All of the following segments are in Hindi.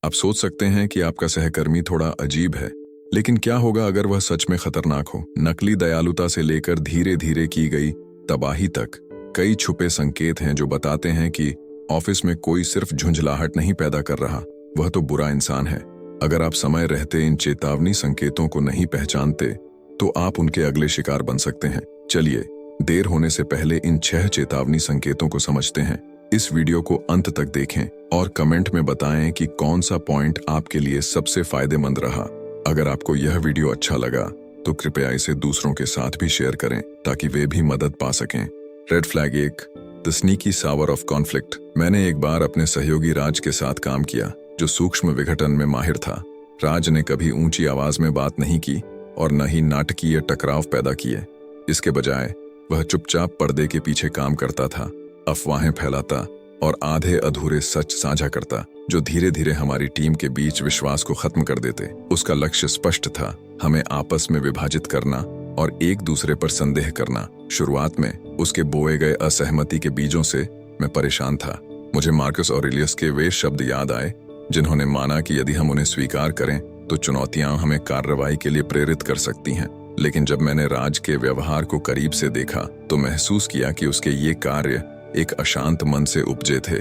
आप सोच सकते हैं कि आपका सहकर्मी थोड़ा अजीब है, लेकिन क्या होगा अगर वह सच में खतरनाक हो? नकली दयालुता से लेकर धीरे धीरे की गई तबाही तक कई छुपे संकेत हैं जो बताते हैं कि ऑफिस में कोई सिर्फ झुंझलाहट नहीं पैदा कर रहा, वह तो बुरा इंसान है। अगर आप समय रहते इन चेतावनी संकेतों को नहीं पहचानते तो आप उनके अगले शिकार बन सकते हैं। चलिए, देर होने से पहले इन 6 चेतावनी संकेतों को समझते हैं। इस वीडियो को अंत तक देखें और कमेंट में बताएं कि कौन सा पॉइंट आपके लिए सबसे फायदेमंद रहा। अगर आपको यह वीडियो अच्छा लगा तो कृपया इसे दूसरों के साथ भी शेयर करें ताकि वे भी मदद पा सकें। Red flag 1, the sneaky source of conflict. मैंने एक बार अपने सहयोगी राज के साथ काम किया, जो सूक्ष्म विघटन में माहिर था। राज ने कभी ऊंची आवाज में बात नहीं की और न ही नाटकीय टकराव पैदा किए। इसके बजाय वह चुपचाप पर्दे के पीछे काम करता था, अफवाहें फैलाता और आधे अधूरे सच साझा करता, जो धीरे धीरे हमारी टीम के बीच विश्वास को खत्म कर देते। उसका लक्ष्य स्पष्ट था, हमें आपस में विभाजित करना और एक दूसरे पर संदेह करना। शुरुआत में उसके बोए गए असहमति के बीजों से मैं परेशान था। मुझे मार्कस ऑरेलियस के वे शब्द याद आए जिन्होंने माना कि यदि हम उन्हें स्वीकार करें तो चुनौतियां हमें कार्रवाई के लिए प्रेरित कर सकती हैं। लेकिन जब मैंने राज के व्यवहार को करीब से देखा तो महसूस किया कि उसके ये कार्य एक अशांत मन से उपजे थे,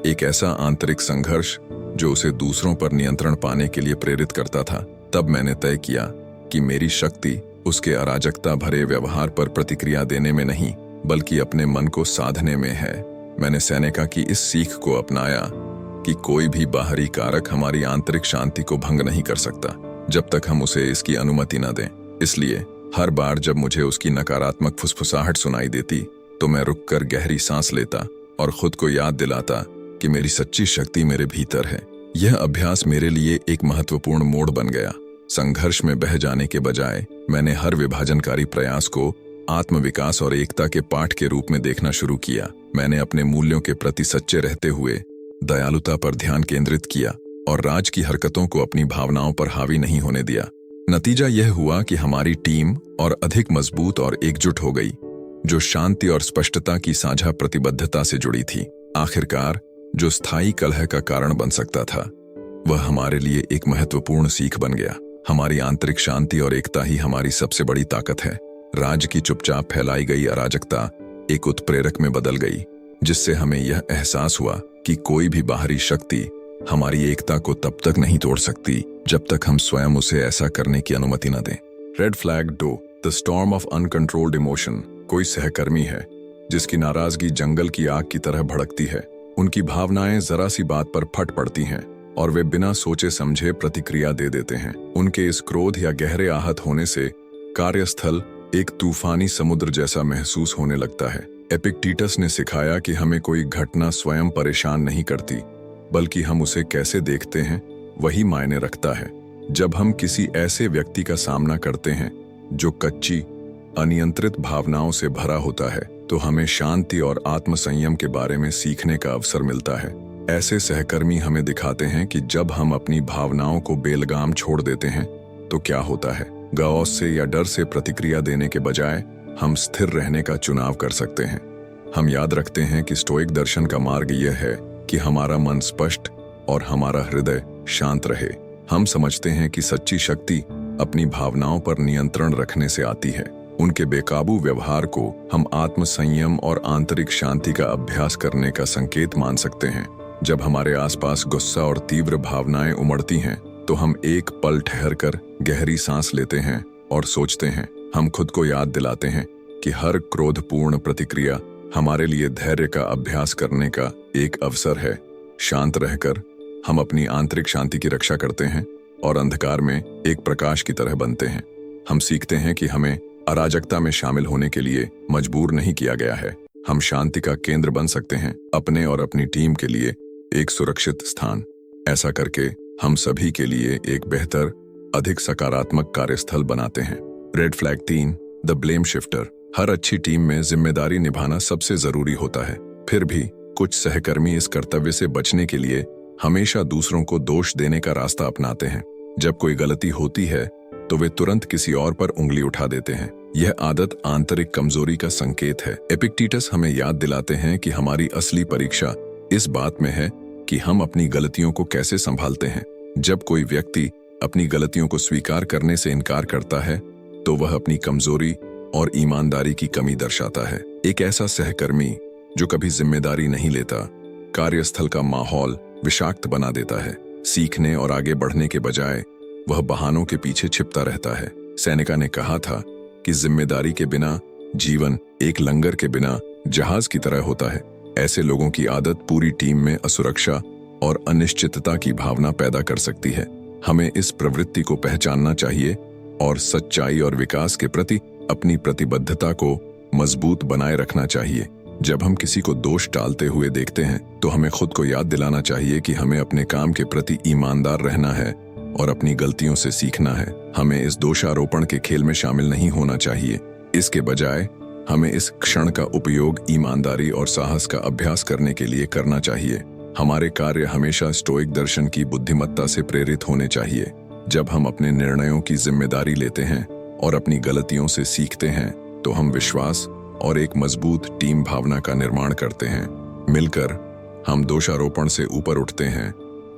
एक ऐसा आंतरिक संघर्ष जो उसे दूसरों पर नियंत्रण पाने के लिए प्रेरित करता था। तब मैंने तय किया कि मेरी शक्ति उसके अराजकता भरे व्यवहार पर प्रतिक्रिया देने में नहीं, बल्कि अपने मन को साधने में है। मैंने सेनेका की इस सीख को अपनाया कि कोई भी बाहरी कारक हमारी आंतरिक शांति को भंग नहीं कर सकता जब तक हम उसे इसकी अनुमति न दें। इसलिए हर बार जब मुझे उसकी नकारात्मक फुसफुसाहट सुनाई देती तो मैं रुककर गहरी सांस लेता और खुद को याद दिलाता कि मेरी सच्ची शक्ति मेरे भीतर है। यह अभ्यास मेरे लिए एक महत्वपूर्ण मोड़ बन गया। संघर्ष में बह जाने के बजाय मैंने हर विभाजनकारी प्रयास को आत्मविकास और एकता के पाठ के रूप में देखना शुरू किया। मैंने अपने मूल्यों के प्रति सच्चे रहते हुए दयालुता पर ध्यान केंद्रित किया और राज की हरकतों को अपनी भावनाओं पर हावी नहीं होने दिया। नतीजा यह हुआ कि हमारी टीम और अधिक मजबूत और एकजुट हो गई, जो शांति और स्पष्टता की साझा प्रतिबद्धता से जुड़ी थी। आखिरकार जो स्थायी कलह का कारण बन सकता था वह हमारे लिए एक महत्वपूर्ण सीख बन गया। हमारी आंतरिक शांति और एकता ही हमारी सबसे बड़ी ताकत है। राज की चुपचाप फैलाई गई अराजकता एक उत्प्रेरक में बदल गई, जिससे हमें यह एहसास हुआ कि कोई भी बाहरी शक्ति हमारी एकता को तब तक नहीं तोड़ सकती जब तक हम स्वयं उसे ऐसा करने की अनुमति न दें। Red flag 2, the storm of uncontrolled emotion. कोई सहकर्मी है जिसकी नाराजगी जंगल की आग की तरह भड़कती है। उनकी भावनाएं जरा सी बात पर फट पड़ती हैं और वे बिना सोचे समझे प्रतिक्रिया दे देते हैं। उनके इस क्रोध या गहरे आहत होने से कार्यस्थल एक तूफानी समुद्र जैसा महसूस होने लगता है। एपिक्टेटस ने सिखाया कि हमें कोई घटना स्वयं परेशान नहीं करती, बल्कि हम उसे कैसे देखते हैं वही मायने रखता है। जब हम किसी ऐसे व्यक्ति का सामना करते हैं जो कच्ची, अनियंत्रित भावनाओं से भरा होता है, तो हमें शांति और आत्मसंयम के बारे में सीखने का अवसर मिलता है। ऐसे सहकर्मी हमें दिखाते हैं कि जब हम अपनी भावनाओं को बेलगाम छोड़ देते हैं तो क्या होता है। गौस से या डर से प्रतिक्रिया देने के बजाय हम स्थिर रहने का चुनाव कर सकते हैं। हम याद रखते हैं कि स्टोइक दर्शन का मार्ग यह है कि हमारा मन स्पष्ट और हमारा हृदय शांत रहे। हम समझते हैं कि सच्ची शक्ति अपनी भावनाओं पर नियंत्रण रखने से आती है। उनके बेकाबू व्यवहार को हम आत्मसंयम और आंतरिक शांति का अभ्यास करने का संकेत मान सकते हैं। जब हमारे आसपास गुस्सा और तीव्र भावनाएं उमड़ती हैं तो हम एक पल ठहरकर गहरी सांस लेते हैं और सोचते हैं। हम खुद को याद दिलाते हैं कि हर क्रोधपूर्ण प्रतिक्रिया हमारे लिए धैर्य का अभ्यास करने का एक अवसर है। शांत रहकर हम अपनी आंतरिक शांति की रक्षा करते हैं और अंधकार में एक प्रकाश की तरह बनते हैं। हम सीखते हैं कि हमें अराजकता में शामिल होने के लिए मजबूर नहीं किया गया है। हम शांति का केंद्र बन सकते हैं, अपने और अपनी टीम के लिए एक सुरक्षित स्थान। ऐसा करके हम सभी के लिए एक बेहतर, अधिक सकारात्मक कार्यस्थल बनाते हैं। Red flag 3, the blame shifter. हर अच्छी टीम में जिम्मेदारी निभाना सबसे जरूरी होता है। फिर भी कुछ सहकर्मी इस कर्तव्य से बचने के लिए हमेशा दूसरों को दोष देने का रास्ता अपनाते हैं। जब कोई गलती होती है तो वे तुरंत किसी और पर उंगली उठा देते हैं। यह आदत आंतरिक कमजोरी का संकेत है। एपिक्टेटस हमें याद दिलाते हैं कि हमारी असली परीक्षा इस बात में है कि हम अपनी गलतियों को कैसे संभालते हैं। जब कोई व्यक्ति अपनी गलतियों को स्वीकार करने से इनकार करता है तो वह अपनी कमजोरी और ईमानदारी की कमी दर्शाता है। एक ऐसा सहकर्मी जो कभी जिम्मेदारी नहीं लेता कार्यस्थल का माहौल विषाक्त बना देता है। सीखने और आगे बढ़ने के बजाय वह बहानों के पीछे छिपता रहता है। सेनेका ने कहा था कि जिम्मेदारी के बिना जीवन एक लंगर के बिना जहाज की तरह होता है। ऐसे लोगों की आदत पूरी टीम में असुरक्षा और अनिश्चितता की भावना पैदा कर सकती है। हमें इस प्रवृत्ति को पहचानना चाहिए और सच्चाई और विकास के प्रति अपनी प्रतिबद्धता को मजबूत बनाए रखना चाहिए। जब हम किसी को दोष टालते हुए देखते हैं तो हमें खुद को याद दिलाना चाहिए कि हमें अपने काम के प्रति ईमानदार रहना है और अपनी गलतियों से सीखना है। हमें इस दोषारोपण के खेल में शामिल नहीं होना चाहिए। इसके बजाय हमें इस क्षण का उपयोग ईमानदारी और साहस का अभ्यास करने के लिए करना चाहिए। हमारे कार्य हमेशा स्टोइक दर्शन की बुद्धिमत्ता से प्रेरित होने चाहिए। जब हम अपने निर्णयों की जिम्मेदारी लेते हैं और अपनी गलतियों से सीखते हैं तो हम विश्वास और एक मजबूत टीम भावना का निर्माण करते हैं। मिलकर हम दोषारोपण से ऊपर उठते हैं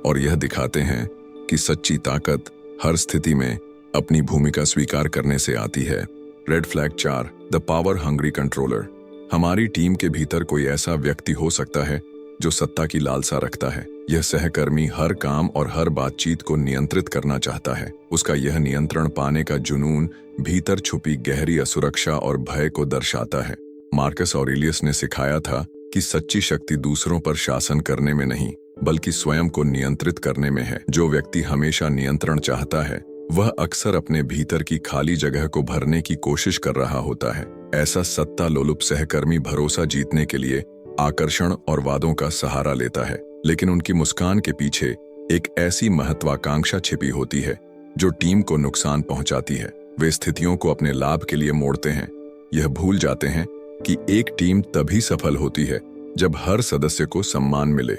और यह दिखाते हैं कि सच्ची ताकत हर स्थिति में अपनी भूमिका स्वीकार करने से आती है। Red flag 4 the power hungry controller. हमारी टीम के भीतर कोई ऐसा व्यक्ति हो सकता है जो सत्ता की लालसा रखता है। यह सहकर्मी हर काम और हर बातचीत को नियंत्रित करना चाहता है। उसका यह नियंत्रण पाने का जुनून भीतर छुपी गहरी असुरक्षा और भय को दर्शाता है। मार्कस ऑरेलियस ने सिखाया था कि सच्ची शक्ति दूसरों पर शासन करने में नहीं बल्कि स्वयं को नियंत्रित करने में है। जो व्यक्ति हमेशा नियंत्रण चाहता है वह अक्सर अपने भीतर की खाली जगह को भरने की कोशिश कर रहा होता है। ऐसा सत्ता लोलुप सहकर्मी भरोसा जीतने के लिए आकर्षण और वादों का सहारा लेता है, लेकिन उनकी मुस्कान के पीछे एक ऐसी महत्वाकांक्षा छिपी होती है जो टीम को नुकसान पहुंचाती है। वे स्थितियों को अपने लाभ के लिए मोड़ते हैं। यह भूल जाते हैं कि एक टीम तभी सफल होती है जब हर सदस्य को सम्मान मिले।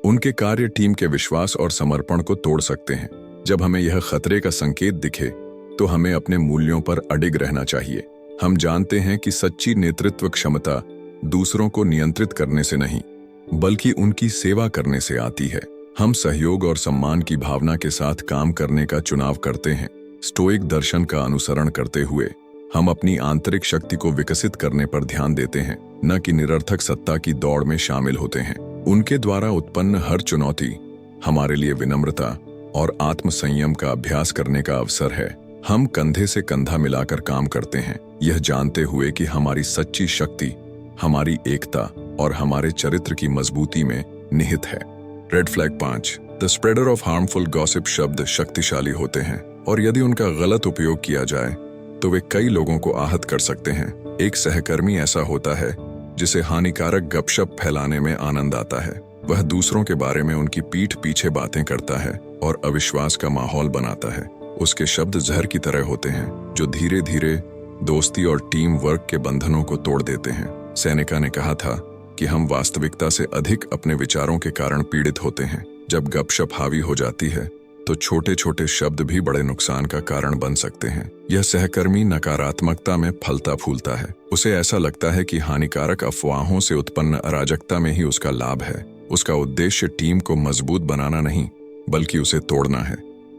उनके कार्य टीम के विश्वास और समर्पण को तोड़ सकते हैं। जब हमें यह खतरे का संकेत दिखे तो हमें अपने मूल्यों पर अडिग रहना चाहिए। हम जानते हैं कि सच्ची नेतृत्व क्षमता दूसरों को नियंत्रित करने से नहीं बल्कि उनकी सेवा करने से आती है। हम सहयोग और सम्मान की भावना के साथ काम करने का चुनाव करते हैं। स्टोइक दर्शन का अनुसरण करते हुए हम अपनी आंतरिक शक्ति को विकसित करने पर ध्यान देते हैं, न कि निरर्थक सत्ता की दौड़ में शामिल होते हैं। उनके द्वारा उत्पन्न हर चुनौती हमारे लिए विनम्रता और आत्मसंयम का अभ्यास करने का अवसर है। हम कंधे से कंधा मिलाकर काम करते हैं, यह जानते हुए कि हमारी सच्ची शक्ति हमारी एकता और हमारे चरित्र की मजबूती में निहित है। Red flag 5 the spreader of harmful gossip शब्द शक्तिशाली होते हैं और यदि उनका गलत उपयोग किया जाए तो वे कई लोगों को आहत कर सकते हैं। एक सहकर्मी ऐसा होता है जिसे हानिकारक गपशप फैलाने में आनंद आता है। वह दूसरों के बारे में उनकी पीठ पीछे बातें करता है और अविश्वास का माहौल बनाता है। उसके शब्द जहर की तरह होते हैं जो धीरे धीरे दोस्ती और टीम वर्क के बंधनों को तोड़ देते हैं। सेनेका ने कहा था कि हम वास्तविकता से अधिक अपने विचारों के कारण पीड़ित होते हैं। जब गपशप हावी हो जाती है तो छोटे छोटे शब्द भी बड़े नुकसान का कारण बन सकते हैं। यह सहकर्मी नकारात्मकता में फलता फूलता है। उसे ऐसा लगता है कि हानिकारक अफवाहों से उत्पन्न अराजकता में ही उसका लाभ है। उसका उद्देश्य टीम को मजबूत बनाना नहीं बल्कि उसे तोड़ना है।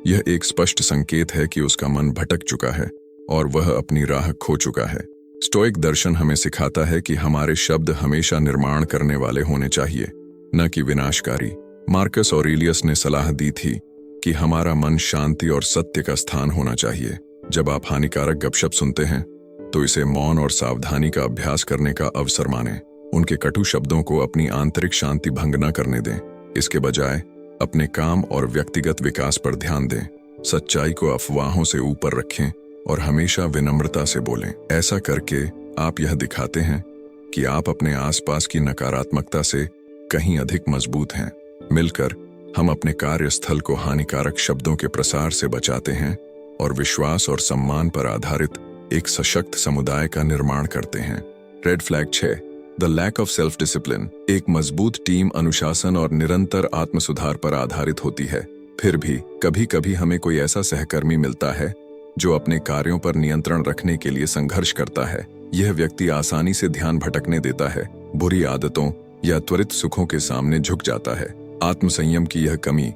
यह एक स्पष्ट संकेत है कि उसका मन भटक चुका है और वह अपनी राह खो चुका है। स्टोइक दर्शन हमें सिखाता है कि हमारे शब्द हमेशा निर्माण करने वाले होने चाहिए, न कि विनाशकारी। मार्कस ऑरेलियस ने सलाह दी थी कि हमारा मन शांति और सत्य का स्थान होना चाहिए। जब आप हानिकारक गपशप सुनते हैं तो इसे मौन और सावधानी का अभ्यास करने का अवसर मानें। उनके कटु शब्दों को अपनी आंतरिक शांति भंग न करने दें। इसके बजाय अपने काम और व्यक्तिगत विकास पर ध्यान दें। सच्चाई को अफवाहों से ऊपर रखें और हमेशा विनम्रता से बोलें। ऐसा करके आप यह दिखाते हैं कि आप अपने आसपास की नकारात्मकता से कहीं अधिक मजबूत हैं। मिलकर हम अपने कार्यस्थल को हानिकारक शब्दों के प्रसार से बचाते हैं और विश्वास और सम्मान पर आधारित एक सशक्त समुदाय का निर्माण करते हैं। Red flag 6 the lack of self discipline. एक मजबूत टीम अनुशासन और निरंतर आत्मसुधार पर आधारित होती है। फिर भी कभी कभी हमें कोई ऐसा सहकर्मी मिलता है जो अपने कार्यों पर नियंत्रण रखने के लिए संघर्ष करता है। यह व्यक्ति आसानी से ध्यान भटकने देता है, बुरी आदतों या त्वरित सुखों के सामने झुक जाता है। आत्मसंयम की यह कमी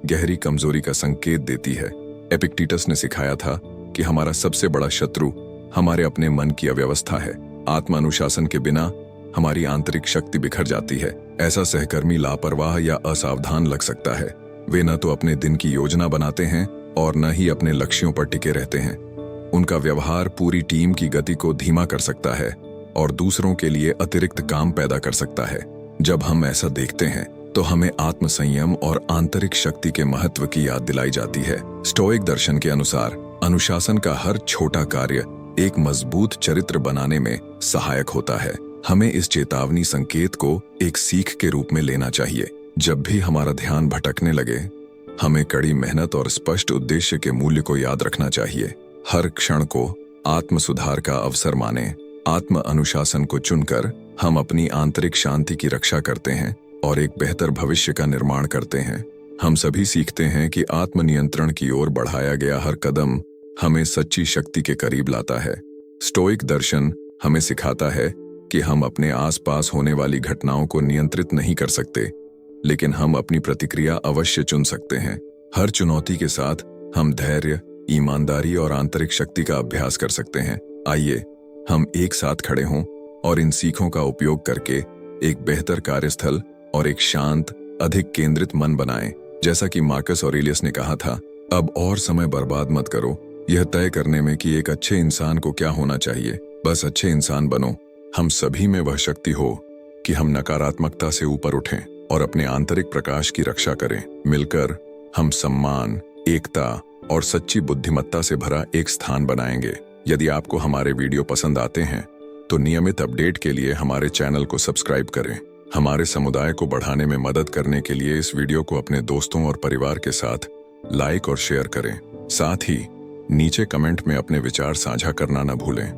गहरी कमजोरी का संकेत देती है। एपिक्टेटस ने सिखाया था कि हमारा सबसे बड़ा शत्रु हमारे अपने मन की अव्यवस्था है। आत्म अनुशासन के बिना हमारी आंतरिक शक्ति बिखर जाती है। ऐसा सहकर्मी लापरवाह या असावधान लग सकता है। वे न तो अपने दिन की योजना बनाते हैं और न ही अपने लक्ष्यों पर टिके रहते हैं। उनका व्यवहार पूरी टीम की गति को धीमा कर सकता है और दूसरों के लिए अतिरिक्त काम पैदा कर सकता है। जब हम ऐसा देखते हैं तो हमें आत्मसंयम और आंतरिक शक्ति के महत्व की याद दिलाई जाती है। स्टोइक दर्शन के अनुसार अनुशासन का हर छोटा कार्य एक मजबूत चरित्र बनाने में सहायक होता है। हमें इस चेतावनी संकेत को एक सीख के रूप में लेना चाहिए। जब भी हमारा ध्यान भटकने लगे, हमें कड़ी मेहनत और स्पष्ट उद्देश्य के मूल्य को याद रखना चाहिए। हर क्षण को आत्म सुधार का अवसर माने। आत्म अनुशासन को चुनकर हम अपनी आंतरिक शांति की रक्षा करते हैं और एक बेहतर भविष्य का निर्माण करते हैं। हम सभी सीखते हैं कि आत्मनियंत्रण की ओर बढ़ाया गया हर कदम हमें सच्ची शक्ति के करीब लाता है। स्टोइक दर्शन हमें सिखाता है कि हम अपने आसपास होने वाली घटनाओं को नियंत्रित नहीं कर सकते, लेकिन हम अपनी प्रतिक्रिया अवश्य चुन सकते हैं। हर चुनौती के साथ हम धैर्य, ईमानदारी और आंतरिक शक्ति का अभ्यास कर सकते हैं। आइए हम एक साथ खड़े हों और इन सीखों का उपयोग करके एक बेहतर कार्यस्थल और एक शांत, अधिक केंद्रित मन बनाएं। जैसा कि मार्कस ऑरेलियस ने कहा था, अब और समय बर्बाद मत करो यह तय करने में कि एक अच्छे इंसान को क्या होना चाहिए, बस अच्छे इंसान बनो। हम सभी में वह शक्ति हो कि हम नकारात्मकता से ऊपर उठें और अपने आंतरिक प्रकाश की रक्षा करें। मिलकर हम सम्मान, एकता और सच्ची बुद्धिमत्ता से भरा एक स्थान बनाएंगे। यदि आपको हमारे वीडियो पसंद आते हैं तो नियमित अपडेट के लिए हमारे चैनल को सब्सक्राइब करें। हमारे समुदाय को बढ़ाने में मदद करने के लिए इस वीडियो को अपने दोस्तों और परिवार के साथ लाइक और शेयर करें। साथ ही नीचे कमेंट में अपने विचार साझा करना न भूलें।